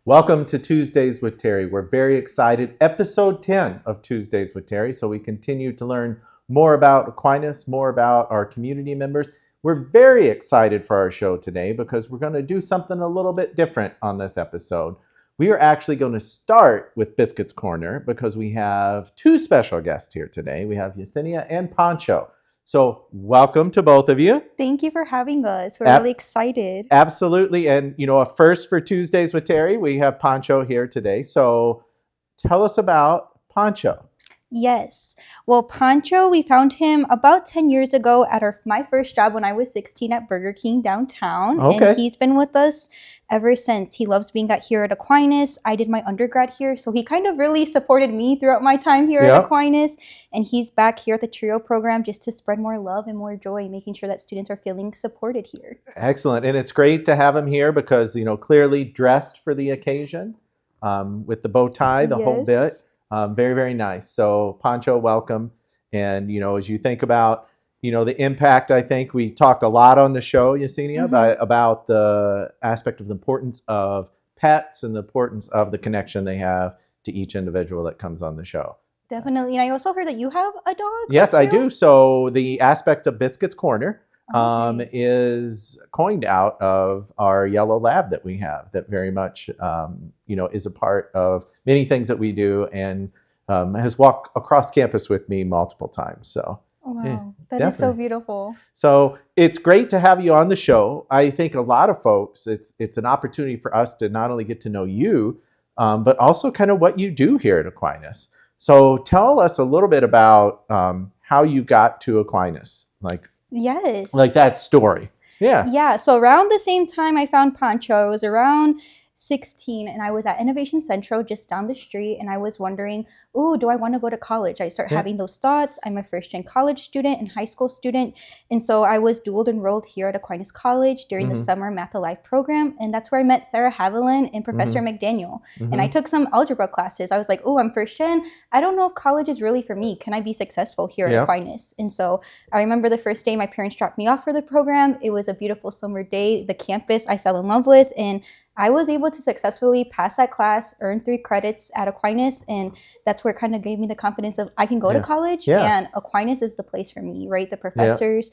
Welcome to Tuesdays with Terry. We're very excited. Episode 10 of Tuesdays with Terry. So we continue to learn more about Aquinas, more about our community members. We're very excited for our show today because we're going to do something a little bit different on this episode. We are actually going to start with Biscuits Corner because we have two special guests here today. We have Yesenia and Pancho. So welcome to both of you. Thank you for having us. We're really excited. Absolutely. And, a first for Tuesdays with Terry, we have Pancho here today. So tell us about Pancho. Yes. Well, Pancho, we found him about 10 years ago at my first job when I was 16 at Burger King downtown. Okay. And he's been with us ever since. He loves being here at Aquinas. I did my undergrad here, so he kind of really supported me throughout my time here at Aquinas. And he's back here at the TRIO program just to spread more love and more joy, making sure that students are feeling supported here. Excellent. And it's great to have him here because, clearly dressed for the occasion with the bow tie, the whole bit. Very, very nice. So Pancho, welcome. And, as you think about, the impact, I think we talked a lot on the show, Yesenia, about the aspect of the importance of pets and the importance of the connection they have to each individual that comes on the show. Definitely. And I also heard that you have a dog. Yes, I do. So the aspect of Biscuits Corner is coined out of our yellow lab that we have that very much, is a part of many things that we do and has walked across campus with me multiple times. So, wow, that is so beautiful. So it's great to have you on the show. I think a lot of folks, it's an opportunity for us to not only get to know you, but also kind of what you do here at Aquinas. So tell us a little bit about how you got to Aquinas, Yes. Like that story. Yeah. Yeah. So around the same time I found Pancho, I was around 16 and I was at Innovation Central just down the street and I was wondering, do I want to go to college? I start having those thoughts. I'm a first-gen college student and high school student. And so I was dual enrolled here at Aquinas College during the summer Math Alive program. And that's where I met Sarah Haviland and Professor McDaniel. And I took some algebra classes. I was like, I'm first-gen. I don't know if college is really for me. Can I be successful here at Aquinas? And so I remember the first day my parents dropped me off for the program. It was a beautiful summer day. The campus I fell in love with. And I was able to successfully pass that class, earn 3 credits at Aquinas, and that's where it kind of gave me the confidence of I can go to college, and Aquinas is the place for me, right? The professors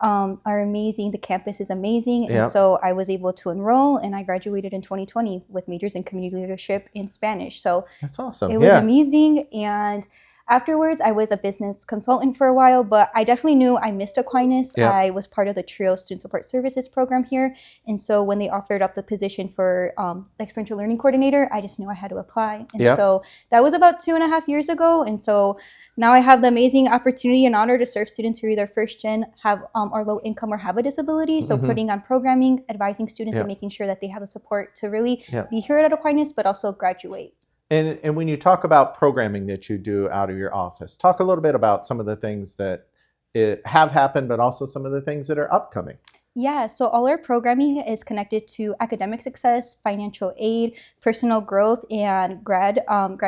are amazing. The campus is amazing. And so I was able to enroll, and I graduated in 2020 with majors in community leadership and Spanish. So that's awesome. It was amazing. And afterwards, I was a business consultant for a while, but I definitely knew I missed Aquinas. I was part of the TRIO Student Support Services program here. And so when they offered up the position for Experiential Learning Coordinator, I just knew I had to apply. And so that was about 2.5 years ago. And so now I have the amazing opportunity and honor to serve students who are either first gen, have are low income, or have a disability. So putting on programming, advising students, and making sure that they have the support to really be here at Aquinas, but also graduate. And when you talk about programming that you do out of your office, talk a little bit about some of the things that have happened, but also some of the things that are upcoming. Yeah, so all our programming is connected to academic success, financial aid, personal growth, and grad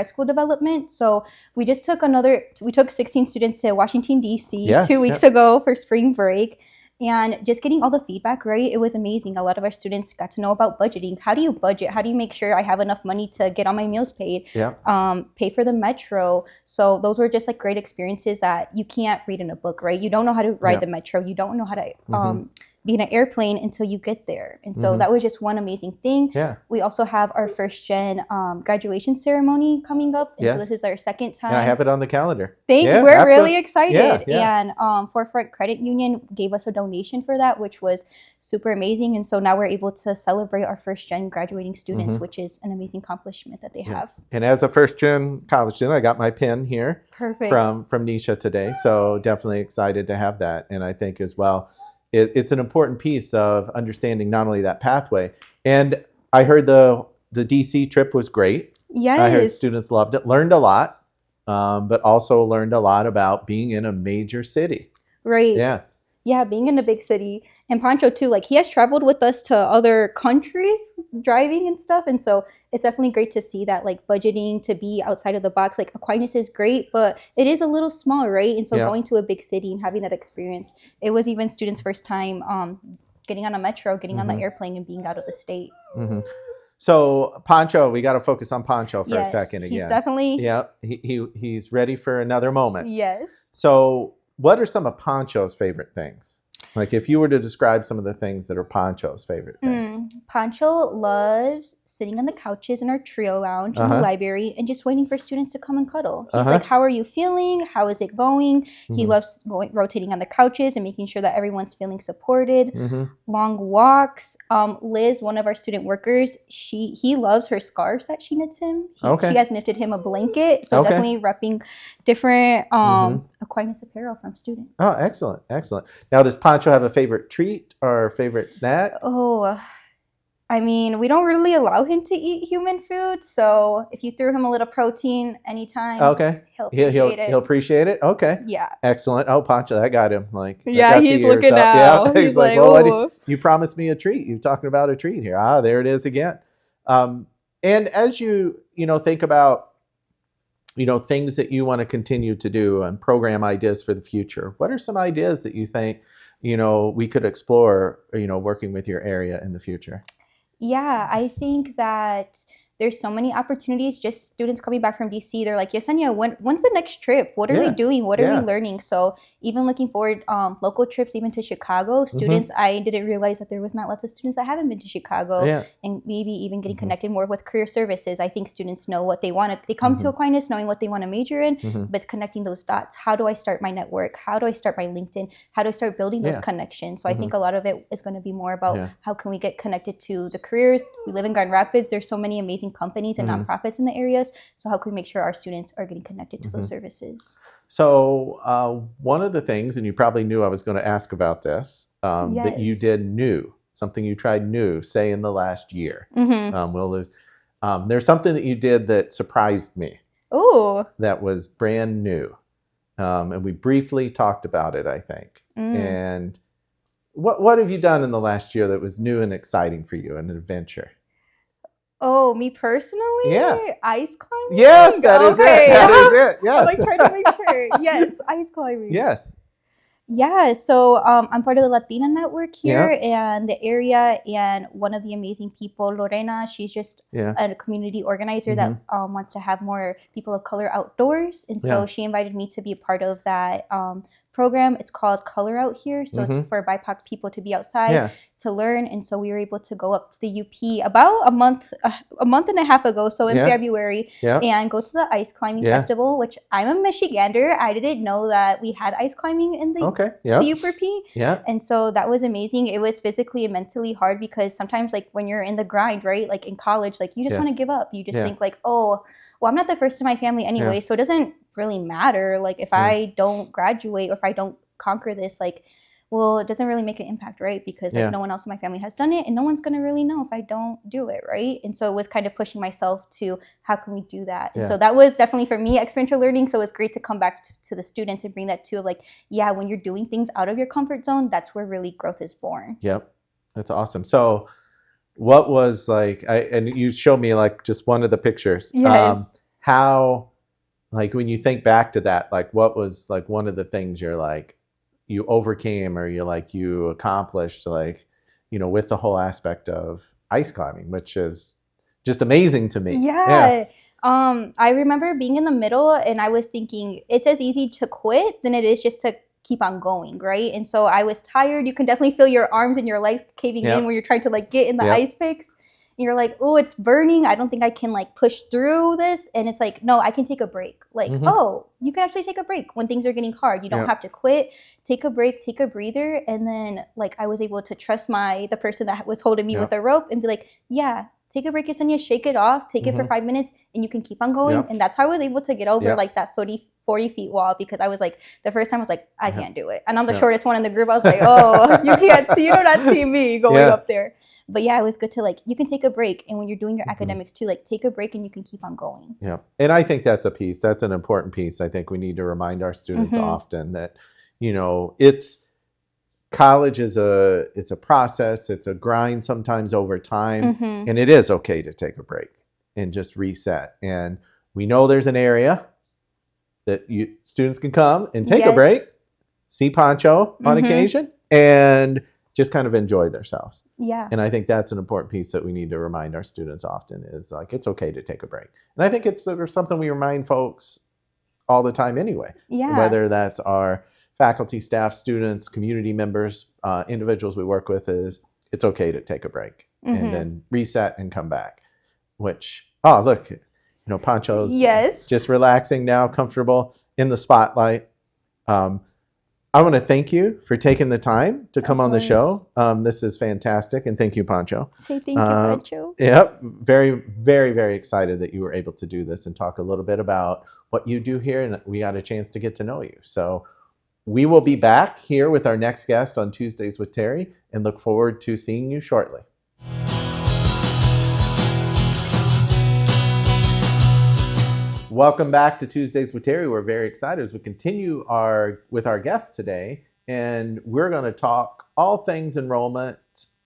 school development. So we just took 16 students to Washington, D.C. 2 weeks ago for spring break. And just getting all the feedback, right? It was amazing. A lot of our students got to know about budgeting. How do you budget? How do you make sure I have enough money to get all my meals paid? Pay for the metro. So those were just great experiences that you can't read in a book, right? You don't know how to ride the metro. You don't know how to be in an airplane until you get there. And so that was just one amazing thing. We also have our first gen graduation ceremony coming up. And so this is our second time. And I have it on the calendar. Thank you. We're really excited. And Forefront Credit Union gave us a donation for that, which was super amazing. And so now we're able to celebrate our first gen graduating students, which is an amazing accomplishment that they have. And as a first gen college student, I got my pin here from Nisha today. So definitely excited to have that. And I think as well, it's an important piece of understanding not only that pathway. And I heard the DC trip was great. Yes. I heard students loved it, learned a lot, but also learned a lot about being in a major city. Right. Yeah, being in a big city. And Pancho too, he has traveled with us to other countries driving and stuff. And so it's definitely great to see that budgeting, to be outside of the box. Aquinas is great, but it is a little small, right? And so going to a big city and having that experience, it was even students' first time getting on a metro, getting on the airplane and being out of the state. So Pancho, we got to focus on Pancho for a Yes, second again. he's definitely. Yeah, he's ready for another moment. Yes. So what are some of Pancho's favorite things? Like if you were to describe some of the things that are Pancho's favorite things. Pancho loves sitting on the couches in our TRIO lounge in the library and just waiting for students to come and cuddle. He's like, how are you feeling? How is it going? He loves rotating on the couches and making sure that everyone's feeling supported. Long walks. Liz, one of our student workers, he loves her scarves that she knits him. She has knitted him a blanket. So definitely repping different Aquinas apparel from students. Oh, excellent. Excellent. Now, does Pancho have a favorite treat or a favorite snack? Oh, I mean, we don't really allow him to eat human food. So if you threw him a little protein anytime, he'll appreciate it. He'll appreciate it? Okay. Yeah. Excellent. Oh, Pancho, that got him. Yeah, he's looking out. Yeah. He's like, well, you promised me a treat. You're talking about a treat here. Ah, there it is again. And as you think about things that you want to continue to do and program ideas for the future, what are some ideas that you think, we could explore, working with your area in the future? Yeah, I think that there's so many opportunities. Just students coming back from DC, they're like, Yesenia, when's the next trip? What are they doing? What are we learning? So even looking forward, local trips, even to Chicago, students, I didn't realize that there was not lots of students that haven't been to Chicago, and maybe even getting connected more with career services. I think students know what they want to, they come to Aquinas knowing what they want to major in, but it's connecting those dots. How do I start my network? How do I start my LinkedIn? How do I start building those connections? So I think a lot of it is going to be more about how can we get connected to the careers. We live in Grand Rapids. There's so many amazing companies and nonprofits in the areas. So how can we make sure our students are getting connected to those services? So one of the things, and you probably knew I was going to ask about this, that you did new, something you tried new, say in the last year. There's something that you did that surprised me. Oh. That was brand new. And we briefly talked about it, I think. And what have you done in the last year that was new and exciting for you, an adventure? Oh, me personally? Yeah. Ice climbing? Yes, that is it. That is it. Yes. I'm trying to make sure. Yes, ice climbing. Yes. Yeah, so I'm part of the Latina network here and the area, and one of the amazing people, Lorena, she's just a community organizer that wants to have more people of color outdoors. And so she invited me to be a part of that program. It's called Color Out here. So it's for BIPOC people to be outside to learn. And so we were able to go up to the UP about a month and a half ago, so in February, and go to the ice climbing festival, which I'm a Michigander. I didn't know that we had ice climbing in the the UPRP. And so that was amazing. It was physically and mentally hard because sometimes, like, when you're in the grind, right, like in college, like you just want to give up. You just think like, oh, well, I'm not the first in my family anyway, so it doesn't really matter. Like if I don't graduate or if I don't conquer this, like, well, it doesn't really make an impact, right? Because like no one else in my family has done it, and no one's gonna really know if I don't do it, right? And so it was kind of pushing myself to how can we do that? And so that was definitely for me experiential learning. So it's great to come back to the students and bring that to, like, when you're doing things out of your comfort zone, that's where really growth is born. Yep, that's awesome. So what was like, and you showed me like just one of the pictures. Yes. How, like, when you think back to that, like, what was like one of the things you're like, you overcame or you accomplished, like, with the whole aspect of ice climbing, which is just amazing to me. Yeah. I remember being in the middle and I was thinking it's as easy to quit than it is just to keep on going, right? And so I was tired. You can definitely feel your arms and your legs caving in when you're trying to like get in the ice picks. And you're like, oh, it's burning. I don't think I can like push through this. And it's like, no, I can take a break. Like, oh, you can actually take a break when things are getting hard. You don't have to quit. Take a break, take a breather. And then like I was able to trust the person that was holding me with the rope and be like, take a break, Yesenia, shake it off, take it for 5 minutes, and you can keep on going. And that's how I was able to get over like that 40 feet wall, because I was like, the first time I was like, I can't do it. And I'm the shortest one in the group. I was like, oh, you do not see me going up there. But it was good to like, you can take a break. And when you're doing your academics too, like take a break and you can keep on going. Yeah. And I think that's an important piece. I think we need to remind our students often that, college is a process. It's a grind sometimes over time. And it is okay to take a break and just reset. And we know there's an area that students can come and take a break, see Pancho on occasion, and just kind of enjoy themselves. Yeah. And I think that's an important piece that we need to remind our students often is like, it's okay to take a break. And I think there's something we remind folks all the time anyway, Yeah. whether that's our faculty, staff, students, community members, individuals we work with, is it's okay to take a break and then reset and come back. Which, oh, look, Pancho's just relaxing now, comfortable in the spotlight. I want to thank you for taking the time to come on the show. This is fantastic. And thank you, Pancho. Say thank you, Pancho. Yep. Very, very, very excited that you were able to do this and talk a little bit about what you do here. And we got a chance to get to know you. So we will be back here with our next guest on Tuesdays with Terry and look forward to seeing you shortly. Welcome back to Tuesdays with Terry. We're very excited as we continue with our guest today, and we're going to talk all things enrollment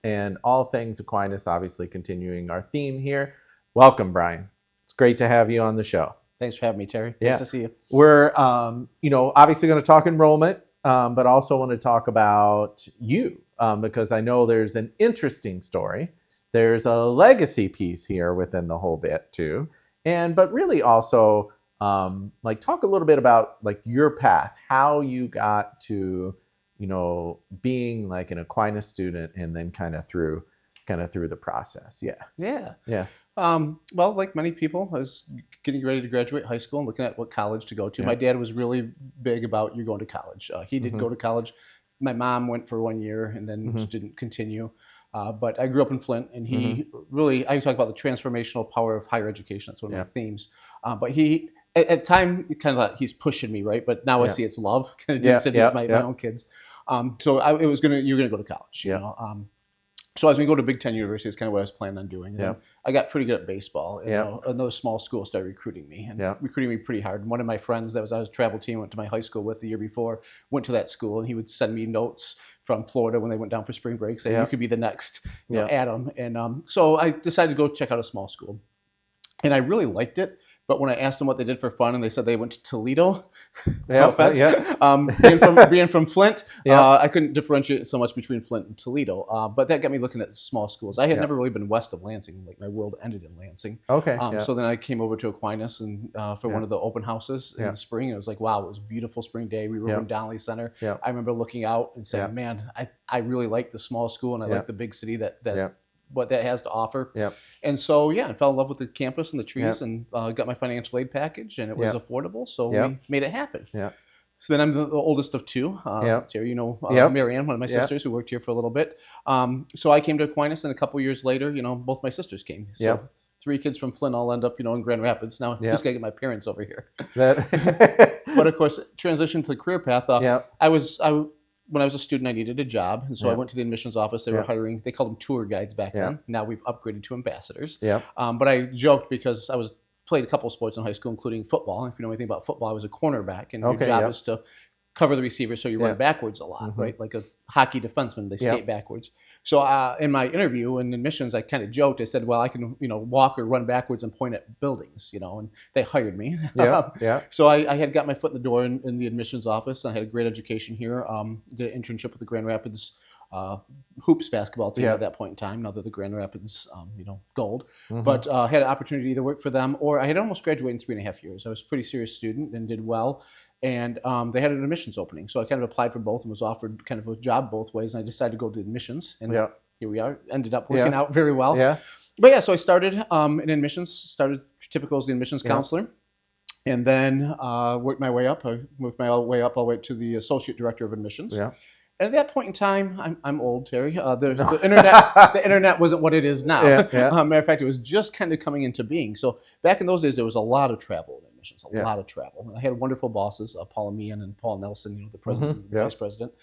and all things Aquinas, obviously continuing our theme here. Welcome, Brian. It's great to have you on the show. Thanks for having me, Terry. Yeah. Nice to see you. We're, obviously going to talk enrollment, but also want to talk about you because I know there's an interesting story. There's a legacy piece here within the whole bit too. But really also talk a little bit about like your path, how you got to, being like an Aquinas student and then kind of through the process. Yeah. Well, like many people, I was getting ready to graduate high school and looking at what college to go to. Yeah. My dad was really big about you going to college. He did go to college. My mom went for 1 year and then just didn't continue. But I grew up in Flint, and he really, I talk about the transformational power of higher education. That's one of my themes. But he, at the time, kind of thought he's pushing me, right? But now I see it's love. Kind of did sit with my own kids. So you're going to go to college, you know. So I was going to go to Big Ten University. Is kind of what I was planning on doing. And I got pretty good at baseball. Another small school started recruiting me and recruiting me pretty hard. And one of my friends that was on his travel team went to my high school with the year before, went to that school, and he would send me notes from Florida when they went down for spring break saying, you could be the next Adam. And so I decided to go check out a small school. And I really liked it. But when I asked them what they did for fun, and they said they went to Toledo, no offense, being from Flint, I couldn't differentiate so much between Flint and Toledo. But that got me looking at small schools. I had never really been west of Lansing. Like my world ended in Lansing. Okay. So then I came over to Aquinas and for one of the open houses in the spring. And it was like, wow, it was a beautiful spring day. We were over in Donnelly Center. I remember looking out and saying, man, I really like the small school, and I like the big city that what that has to offer. And so, I fell in love with the campus and the trees and got my financial aid package, and it was affordable. So we made it happen. So then I'm the oldest of two. Terry, Marianne, one of my sisters who worked here for a little bit. So I came to Aquinas, and a couple years later, both my sisters came. So 3 kids from Flint all end up, in Grand Rapids. Now just got to get my parents over here. But of course, transition to the career path. When I was a student, I needed a job. And so I went to the admissions office. They were hiring, they called them tour guides back then. Now we've upgraded to ambassadors. But I joked because I played a couple of sports in high school, including football. If you know anything about football, I was a cornerback. And your job is to cover the receiver so you run backwards a lot, right? Like a hockey defenseman, they skate backwards. So in my interview in admissions, I kind of joked. I said, well, I can, walk or run backwards and point at buildings, and they hired me. So I had got my foot in the door in the admissions office. I had a great education here. Did an internship with the Grand Rapids hoops basketball team at that point in time. Now they're the Grand Rapids, Gold. But had an opportunity to either work for them, or I had almost graduated in 3.5 years. I was a pretty serious student and did well. And they had an admissions opening. So I kind of applied for both and was offered kind of a job both ways. And I decided to go to admissions. And here we are. Ended up working out very well. But so I started in admissions, started typical as the admissions counselor. And then worked my way up. I worked my way up all the way to the associate director of admissions. And at that point in time, I'm old, Terry. The internet wasn't what it is now. Matter of fact, it was just kind of coming into being. So back in those days, there was a lot of travel in admissions, a lot of travel. I had wonderful bosses, Paula Meehan and Paul Nelson, the president and vice president.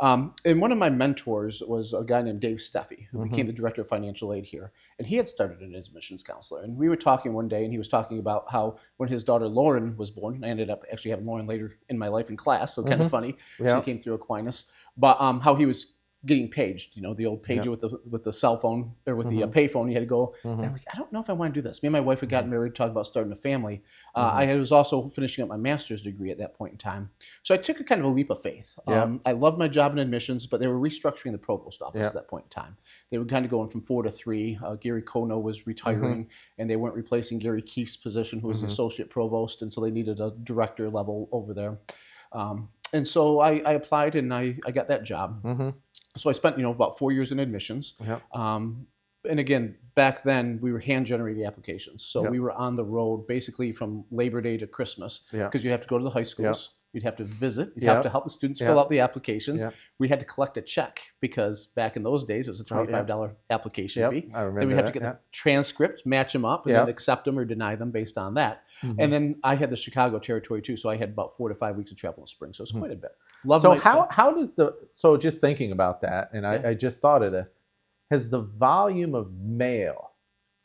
And one of my mentors was a guy named Dave Steffi, who became the director of financial aid here. And he had started an admissions counselor. And we were talking one day, and he was talking about how when his daughter Lauren was born, I ended up actually having Lauren later in my life in class, so kind of funny. She came through Aquinas. But how he was getting paged, the old pager with the cell phone or with the payphone. You had to go. And I'm like, I don't know if I want to do this. Me and my wife had gotten married, talked about starting a family. I was also finishing up my master's degree at that point in time. So I took a kind of a leap of faith. I loved my job in admissions, but they were restructuring the provost office at that point in time. They were kind of going from 4 to 3. Gary Kono was retiring, and they weren't replacing Gary Keefe's position, who was the associate provost, and so they needed a director level over there. And so I applied, and I got that job. So I spent, about 4 years in admissions. And again, back then we were hand-generated applications. So we were on the road basically from Labor Day to Christmas, because you'd have to go to the high schools. You'd have to visit. You'd have to help the students fill out the application. We had to collect a check because back in those days it was a $25 application fee. I remember then we'd have to that, get the transcript, match them up, and then accept them or deny them based on that. And then I had the Chicago territory too, so I had about 4 to 5 weeks of travel in the spring. So it's quite a bit. So how does so just thinking about that, and I just thought of this, has the volume of mail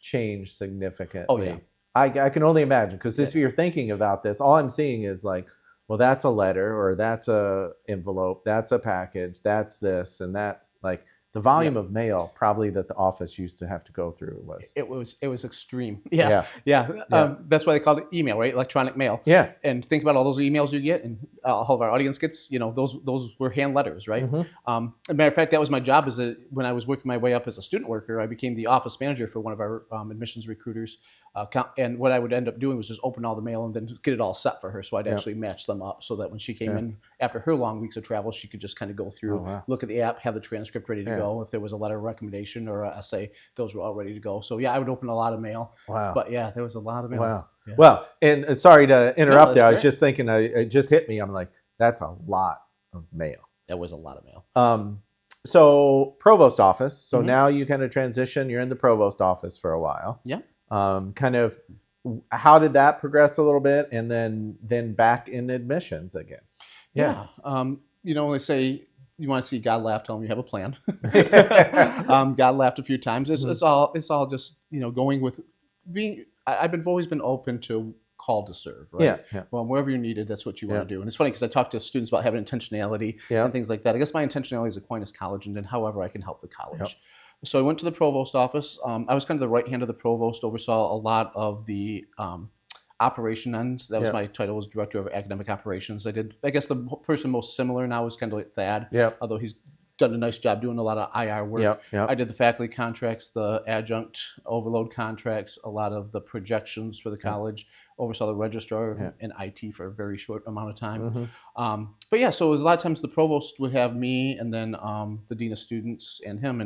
changed significantly? Oh yeah. I can only imagine, because if you're thinking about this, all I'm seeing is like, well, that's a letter, or that's a envelope, that's a package, that's this, and that's like the volume of mail probably that the office used to have to go through was. It was extreme. That's why they called it email, right? Electronic mail. Yeah. And think about all those emails you get, and all of our audience gets. Those were hand letters, right? As a matter of fact, that was my job when I was working my way up as a student worker. I became the office manager for one of our admissions recruiters. And what I would end up doing was just open all the mail and then get it all set for her. So I'd actually match them up so that when she came in after her long weeks of travel, she could just kind of go through, look at the app, have the transcript ready to go. If there was a letter of recommendation or an essay, those were all ready to go. So I would open a lot of mail. Wow. But there was a lot of mail. Wow. Yeah. Well, and sorry to interrupt there. I was great. just thinking, it just hit me. I'm like, that's a lot of mail. That was a lot of mail. So provost office. So now you kind of transition. You're in the provost office for a while. Yeah. Kind of, how did that progress a little bit, and then back in admissions again? Yeah. When they say you want to see God laugh, tell them you have a plan. God laughed a few times. It's all just going with being. I've always been open to called to serve, right? Yeah. Well, wherever you're needed, that's what you want to do. And it's funny because I talk to students about having intentionality and things like that. I guess my intentionality is Aquinas College, and then however I can help the college. So I went to the provost office. I was kind of the right hand of the provost, oversaw a lot of the operation ends. That was my title, was director of academic operations. I guess the person most similar now is kind of like Thad, although he's done a nice job doing a lot of IR work. I did the faculty contracts, the adjunct overload contracts, a lot of the projections for the college, oversaw the registrar and IT for a very short amount of time. So a lot of times the provost would have me and then the dean of students and him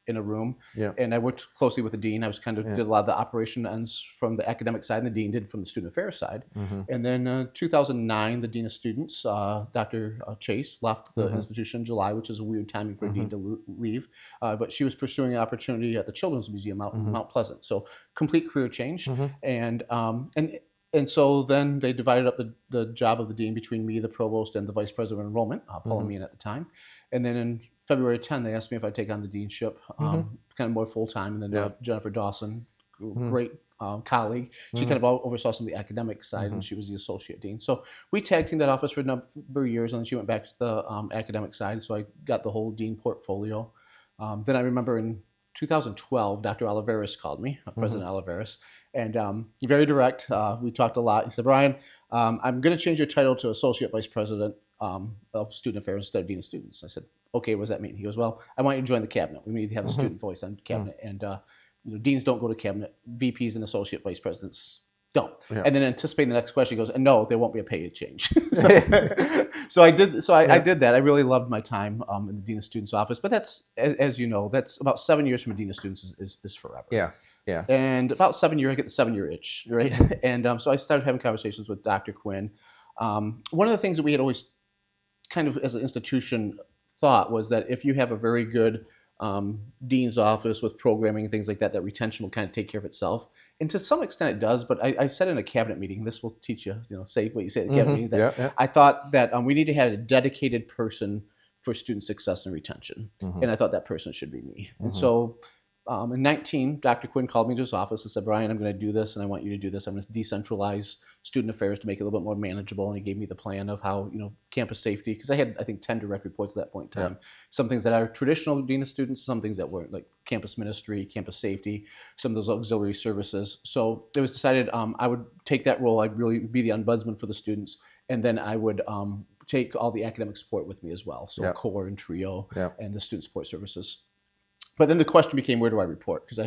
in a room. And I worked closely with the dean. I was kind of did a lot of the operation ends from the academic side, and the dean did from the student affairs side. And then 2009, the dean of students, Dr. Chase, left the institution in July, which is a weird timing for a dean to leave. But she was pursuing an opportunity at the Children's Museum out in Mount Pleasant. So complete career change. And so then they divided up the job of the dean between me, the provost, and the vice president of enrollment, Paul and me at the time. And then in February 10, they asked me if I'd take on the deanship, kind of more full-time. And then Jennifer Dawson, great colleague, she kind of oversaw some of the academic side, and she was the associate dean. So we tag teamed that office for a number of years, and then she went back to the academic side. So I got the whole dean portfolio. Then I remember in 2012, Dr. Oliveris called me, President Oliveris, and very direct. We talked a lot. He said, Brian, I'm going to change your title to Associate Vice President of Student Affairs instead of Dean of Students. I said, okay, what does that mean? He goes, well, I want you to join the cabinet. We need to have a student voice on cabinet. And deans don't go to cabinet. VPs and Associate Vice Presidents don't. And then anticipating the next question, he goes, and no, there won't be a pay change. So I did that. I really loved my time in the Dean of Students office. But that's, as you know, that's about 7 years from a Dean of Students is forever. Yeah. And about 7 years, I get the 7-year itch, right? And so I started having conversations with Dr. Quinn. One of the things that we had always kind of as an institution thought was that if you have a very good dean's office with programming and things like that, that retention will kind of take care of itself. And to some extent it does, but I said in a cabinet meeting, this will teach you, say what you say at the cabinet meeting, that I thought that we need to have a dedicated person for student success and retention. And I thought that person should be me. And so in 19, Dr. Quinn called me to his office and said, Brian, I'm going to do this, and I want you to do this. I'm going to decentralize student affairs to make it a little bit more manageable. And he gave me the plan of how, campus safety, because I had, I think, 10 direct reports at that point in time. Yeah. Some things that are traditional dean of students, some things that weren't, like campus ministry, campus safety, some of those auxiliary services. So it was decided I would take that role. I'd really be the ombudsman for the students. And then I would take all the academic support with me as well. So core and TRIO and the student support services. But then the question became, where do I report? Because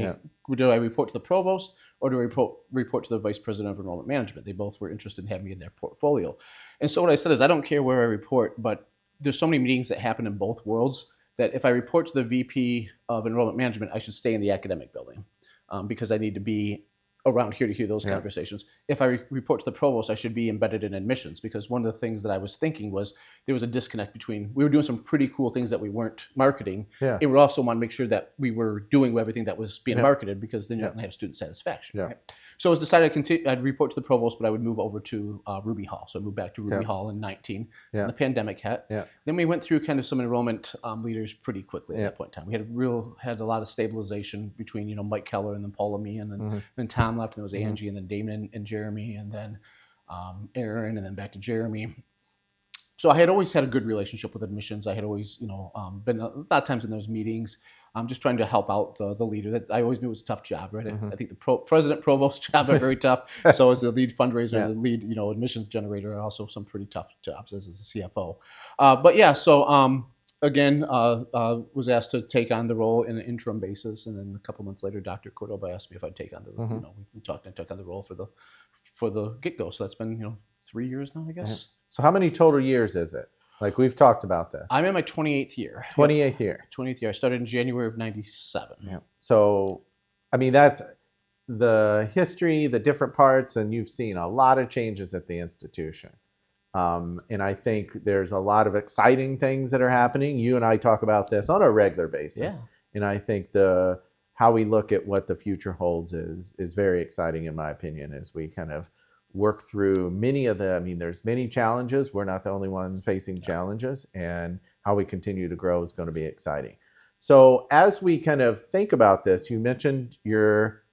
do I report to the provost or do I report to the vice president of enrollment management? They both were interested in having me in their portfolio. And so what I said is, I don't care where I report, but there's so many meetings that happen in both worlds that if I report to the VP of enrollment management, I should stay in the academic building because I need to be around here to hear those conversations. If I report to the provost, I should be embedded in admissions, because one of the things that I was thinking was there was a disconnect between, we were doing some pretty cool things that we weren't marketing. And we also want to make sure that we were doing everything that was being marketed, because then you're not going to have student satisfaction. Right? So it was decided I'd report to the provost, but I would move over to Ruby Hall. So I moved back to Ruby Hall in 19. And the pandemic hit. Then we went through kind of some enrollment leaders pretty quickly at that point in time. We had a lot of stabilization between, Mike Keller and then Paula Me, and then Tom left, and there was Angie, and then Damon and Jeremy, and then Aaron, and then back to Jeremy. So I had always had a good relationship with admissions. I had always, been a lot of times in those meetings, just trying to help out the leader. That I always knew it was a tough job, right? I think the president, provost job are very tough. So as the lead fundraiser, the lead, admissions generator are also some pretty tough jobs as a CFO. Again, was asked to take on the role in an interim basis, and then a couple months later, Dr. Cordoba asked me if I'd take on the, we talked and I took on the role for the get-go. So that's been 3 years now, I guess. So how many total years is it? Like, we've talked about this. I'm in my 28th year. 28th year. 28th year. I started in January of '97. Yeah. So, I mean, that's the history, the different parts, and you've seen a lot of changes at the institution. And I think there's a lot of exciting things that are happening. You and I talk about this on a regular basis. And I think how we look at what the future holds is very exciting, in my opinion, as we kind of work through there's many challenges. We're not the only ones facing challenges, and how we continue to grow is going to be exciting. So as we kind of think about this, you mentioned your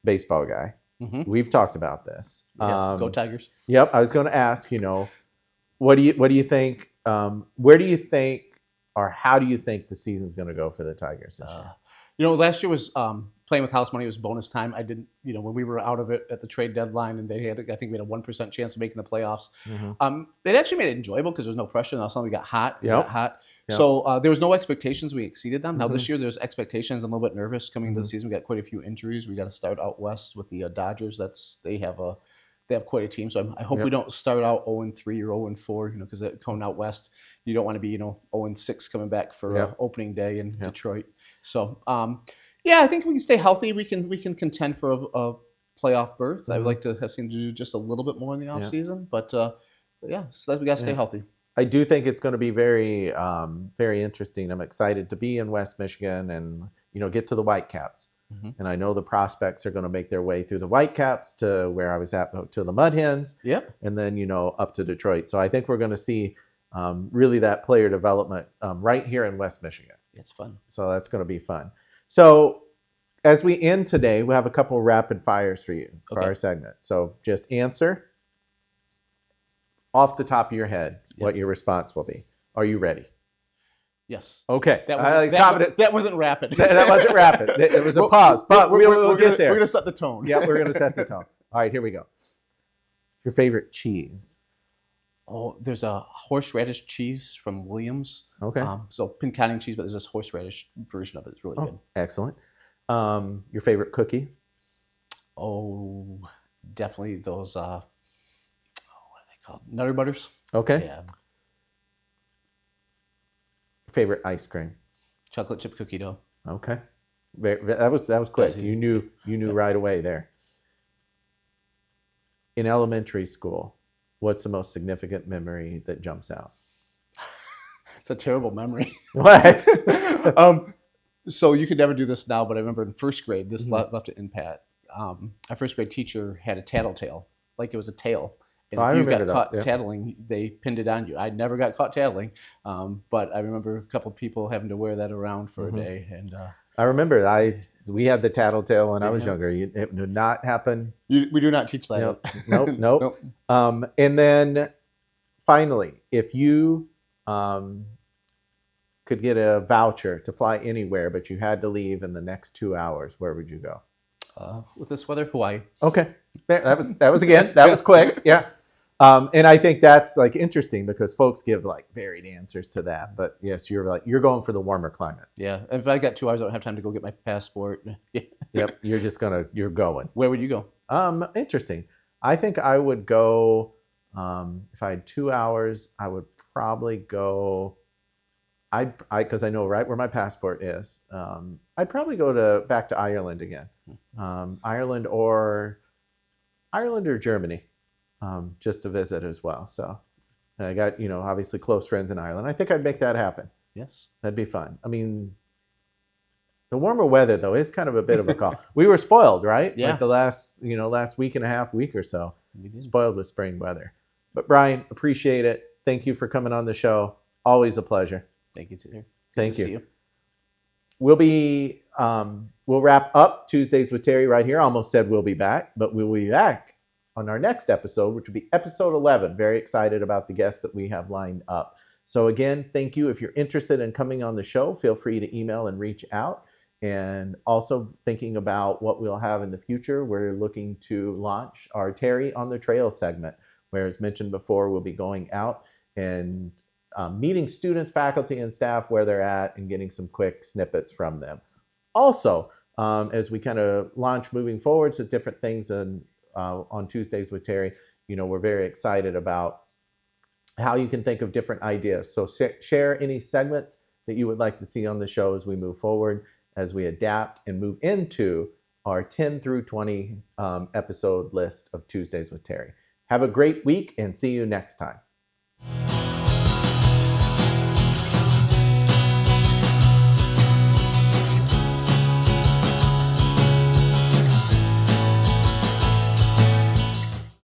baseball guy. We've talked about this. Go Tigers. Yep. I was going to ask, what do you think? Where do you think, or how do you think the season's going to go for the Tigers this year? Last year was playing with house money. It was bonus time. I didn't, when we were out of it at the trade deadline, and I think we had a 1% chance of making the playoffs. It actually made it enjoyable because there was no pressure. And all of a sudden we got hot. So there was no expectations. We exceeded them. Now this year there's expectations. I'm a little bit nervous coming into the season. We got quite a few injuries. We got to start out west with the Dodgers. They have quite a team. So I hope we don't start out 0-3 or 0-4, because coming out west, you don't want to be 0-6 coming back for opening day in Detroit. So I think we can stay healthy. We can contend for a playoff berth. I would like to have seen do just a little bit more in the off season, but so we got to stay healthy. I do think it's going to be very, very interesting. I'm excited to be in West Michigan and get to the Whitecaps. And I know the prospects are going to make their way through the Whitecaps to where I was at, to the Mud Hens. And then up to Detroit. So I think we're going to see really that player development right here in West Michigan. It's fun. So that's going to be fun. So as we end today, we have a couple of rapid fires for you for our segment. So just answer off the top of your head what your response will be. Are you ready? Yes. Okay. That wasn't rapid. That wasn't rapid. It was a pause, but we'll get there. We're going to set the tone. Yeah, we're going to set the tone. All right, here we go. Your favorite cheese? Oh, there's a horseradish cheese from Williams. Okay. So pinconning cheese, but there's this horseradish version of it. It's really good. Excellent. Your favorite cookie? Oh, definitely those, what are they called? Nutter Butters. Okay. Yeah. Favorite ice cream? Chocolate chip cookie dough. Okay. That was quick. You knew right away there. In elementary school, what's the most significant memory that jumps out? It's a terrible memory. What? So you could never do this now, but I remember in first grade, this left it in Pat. Our first grade teacher had a tattletale, like it was a tail. And if you got caught tattling, they pinned it on you. I never got caught tattling, but I remember a couple of people having to wear that around for a day. And I remember We had the tattletale when I was younger. It did not happen. We do not teach that. Nope. And then finally, if you could get a voucher to fly anywhere, but you had to leave in the next 2 hours, where would you go? With this weather, Hawaii. Okay, that was again, that was quick. Yeah. And I think that's like interesting because folks give like varied answers to that. But yes, you're going for the warmer climate. Yeah. If I got 2 hours, I don't have time to go get my passport. Yep. You're going. Where would you go? Interesting. I think I would go, if I had 2 hours, I would probably go, because I know right where my passport is. I'd probably go back to Ireland again. Ireland or Germany. Just to visit as well. So I got, obviously close friends in Ireland. I think I'd make that happen. Yes. That'd be fun. I mean, the warmer weather, though, is kind of a bit of a call. We were spoiled, right? Yeah. Like the last week and a half, week or so. Spoiled with spring weather. But Brian, appreciate it. Thank you for coming on the show. Always a pleasure. Thank you, too. Thank you. We'll wrap up Tuesdays with Terry right here. I almost said we'll be back, but we'll be back on our next episode, which will be episode 11. Very excited about the guests that we have lined up. So again, thank you. If you're interested in coming on the show, feel free to email and reach out. And also thinking about what we'll have in the future, we're looking to launch our Terry on the Trail segment, where, as mentioned before, we'll be going out and meeting students, faculty, and staff where they're at and getting some quick snippets from them. Also, as we kind of launch moving forward to different things on Tuesdays with Terry, we're very excited about how you can think of different ideas. So share any segments that you would like to see on the show as we move forward, as we adapt and move into our 10 through 20 episode list of Tuesdays with Terry. Have a great week and see you next time.